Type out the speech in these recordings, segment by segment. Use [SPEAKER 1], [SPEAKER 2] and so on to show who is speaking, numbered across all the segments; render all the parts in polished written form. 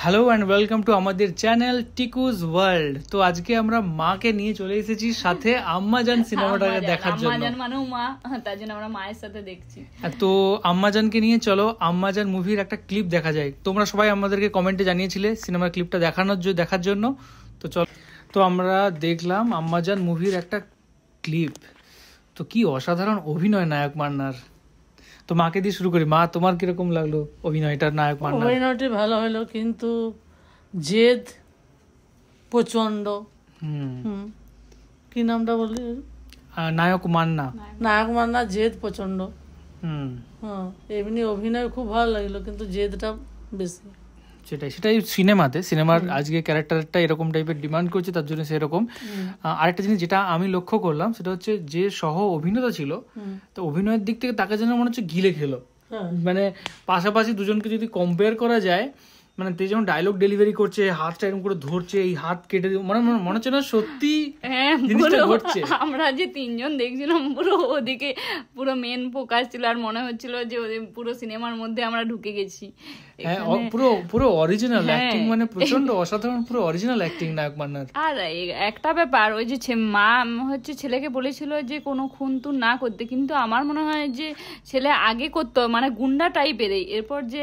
[SPEAKER 1] Hello and welcome to আমাদের channel টিকুজ world. তো আজকে আমরা মাকে নিয়ে চলে এসেছি সাথে আম্মাজান সিনেমাটাকে দেখার জন্য।
[SPEAKER 2] আম্মাজান মানেও মা, তার জন্য আমরা মায়ের সাথে দেখছি।
[SPEAKER 1] তো আম্মাজানকে নিয়ে চলো আম্মাজান মুভির একটা ক্লিপ দেখা যায়। তোমরা সবাই আমাদেরকে কমেন্টে জানিয়েছিলে সিনেমার ক্লিপটা দেখার জন্য। তো চলো, তো আমরা দেখলাম আম্মাজান মুভির একটা ক্লিপ। তো কি অসাধারণ অভিনয় নায়ক মান্নার। তো মাকে দিয়ে শুরু করি। মা, তোমার কিরকম লাগলো অভিনয়টা নায়ক মান্নার?
[SPEAKER 3] অভিনয়টি ভালো হলো, কিন্তু জেদ প্রচন্ড। কি নামটা বললি?
[SPEAKER 1] নায়ক মান্না।
[SPEAKER 3] নায়ক মান্না জেদ প্রচন্ড। হ্যাঁ, এমনি অভিনয় খুব ভালো লাগলো, কিন্তু জেদটা বেশি।
[SPEAKER 1] সেটাই সিনেমার আজকে ক্যারেক্টারটা এরকম টাইপের ডিমান্ড করছে, তার জন্য সেরকম। আরেকটা জিনিস যেটা আমি লক্ষ্য করলাম সেটা হচ্ছে যে সহ অভিনেতা ছিল, তো অভিনয়ের দিক থেকে তাকে যেন মনে হচ্ছে গিলে খেলো। মানে পাশাপাশি দুজনকে যদি কম্পেয়ার করা যায়, মানে তে যেমন ডায়লগ ডেলিভারি করছে, হাতটা এরকম করে ধরছে, এই হাত কেটে মনে হচ্ছে না সত্যি জিনিসটা ঘটছে।
[SPEAKER 2] আমরা যে তিনজন দেখছিলাম পুরো ওদিকে পুরো মেন ফোকাস ছিল, আর মনে হচ্ছিল যে পুরো সিনেমার মধ্যে আমরা ঢুকে গেছি।
[SPEAKER 1] পুরো অরিজিনাল অ্যাক্টিং, মানে প্রচন্ড অসাধারণ, পুরো অরিজিনাল অ্যাক্টিং নায়ক মান্নার।
[SPEAKER 2] আর একটা ব্যাপার, ওই যে মা হচ্ছে ছেলেকে বলেছিল যে কোনো খুন তুন না করতে, কিন্তু আমার মনে হয় যে ছেলে আগে করতো, মানে গুন্ডা টাইপের। এরপর যে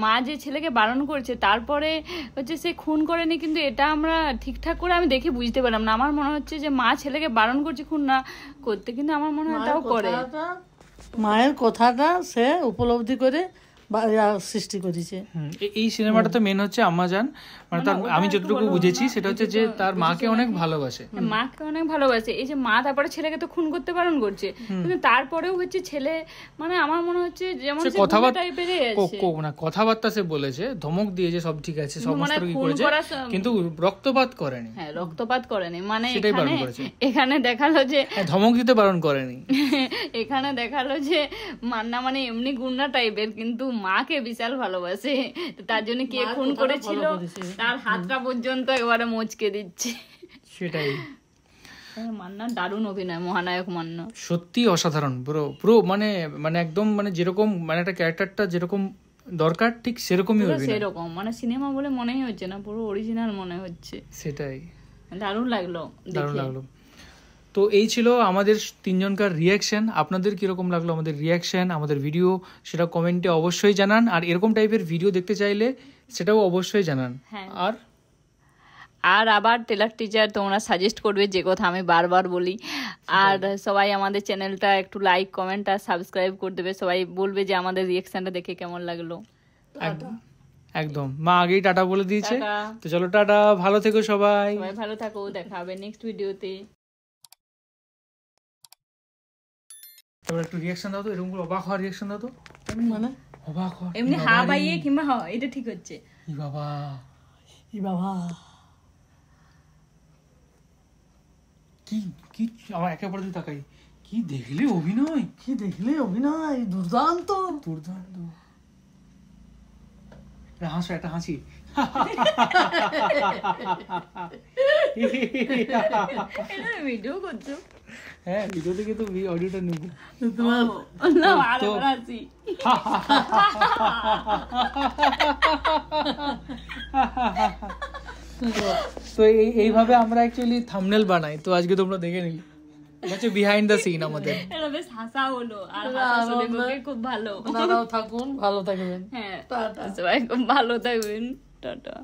[SPEAKER 2] মা যে ছেলেকে বারণ করছে, তারপরে হচ্ছে সে খুন করেনি, কিন্তু এটা আমরা ঠিকঠাক করে আমি দেখে বুঝতে পারলাম না। আমার মনে হচ্ছে যে মা ছেলেকে বারণ করছে খুন না করতে, কিন্তু আমার মনে হয় তাও করে।
[SPEAKER 3] মায়ের কথাটা সে উপলব্ধি করে সৃষ্টি করেছে।
[SPEAKER 1] এই সিনেমাটাতে মেন হচ্ছে আম্মাজান, মানে তার আমি যতটুকু বুঝেছি সেটা হচ্ছে যে তার মাকে অনেক ভালোবাসে।
[SPEAKER 2] মাকে অনেক ভালোবাসে। এই যে মা তারপরে ছেলেকে তো খুন করতে বারণ করছে, কিন্তু তারপরেও হচ্ছে ছেলে, মানে আমার মনে হচ্ছে যেমন
[SPEAKER 1] কথাবার্তা সে বলেছে, ধমক দিয়েছে, সব ঠিক আছে, সমস্ত কি করেছে, কিন্তু রক্তপাত করেনি।
[SPEAKER 2] হ্যাঁ, রক্তপাত করেনি, মানে এখানে দেখালো যে
[SPEAKER 1] ধমক দিতে বারণ করেনি।
[SPEAKER 2] এখানে দেখালো যে মান্না মানে এমনি গুন্ডা টাইপের, কিন্তু মাকে বিশাল ভালোবাসে। তার জন্য কে খুন করেছিল তার হাতটা পর্যন্ত একেবারে মোচকে দিচ্ছে।
[SPEAKER 1] সেটাই
[SPEAKER 2] মান্না দারুণ অভিনয়, মহানায়ক মান্না
[SPEAKER 1] সত্যি অসাধারণ। পুরো মানে একদম মানে যেরকম মানে একটা ক্যারেক্টারটা যেরকম দরকার ঠিক সেরকমই অভিনয়,
[SPEAKER 2] সেরকম মানে সিনেমা বলে মনেই হচ্ছে না, পুরো অরিজিনাল মনে হচ্ছে।
[SPEAKER 1] সেটাই
[SPEAKER 2] দারুণ লাগলো।
[SPEAKER 1] তো এই ছিল আমাদের তিনজনকার রিয়াকশন। আপনাদের কিরকম লাগলো আমাদের রিয়াকশন, আমাদের ভিডিও, সেটা কমেন্টে অবশ্যই জানান। আর এরকম টাইপের ভিডিও দেখতে চাইলে সেটাও অবশ্যই জানান।
[SPEAKER 2] আর আবার টেলার টিচার তোমরা সাজেস্ট করবে, যে কথা আমি বারবার বলি। আর সবাই আমাদের চ্যানেলটা একটু লাইক, কমেন্ট আর সাবস্ক্রাইব করে দেবে। সবাই বলবে যে আমাদের রিয়াকশনটা দেখে কেমন লাগলো।
[SPEAKER 1] একদম মা আগেই টাটা বলে দিয়েছে। তো চলো টাটা, ভালো থেকো সবাই
[SPEAKER 2] ভালো থাকো, দেখা হবে নেক্সট ভিডিওতে।
[SPEAKER 1] এবার একটু রিয়াকশন দাও তো, এরকম করে অবাক হওয়ার রিয়াকশন দাও তো।
[SPEAKER 3] মানে
[SPEAKER 1] অবাক হওয়া,
[SPEAKER 2] এমনি হা বাইয়ে কিংবা হ, এটা ঠিক হচ্ছে।
[SPEAKER 1] ই বাবা কি আমার একের পর তাকাই, কি দেখলে অভিনয়, দুর্দান্ত। হাসো, একটা হাসি।
[SPEAKER 2] ভিডিও করছো?
[SPEAKER 1] হ্যাঁ, ভিডিও থেকে তো অডিওটা নেব। তো এইভাবে আমরা অ্যাকচুয়ালি থাম্বনেল বানাই। তো আজকে তোমরা দেখে নিলে হচ্ছে বিহাইন্ড দ্য সিন আমাদের।
[SPEAKER 2] এটা বেশ হাসা হলো, আর খুব ভালো।
[SPEAKER 3] থাকুন, ভালো থাকবেন।
[SPEAKER 2] হ্যাঁ, সবাই খুব ভালো থাকবেন। টাটা।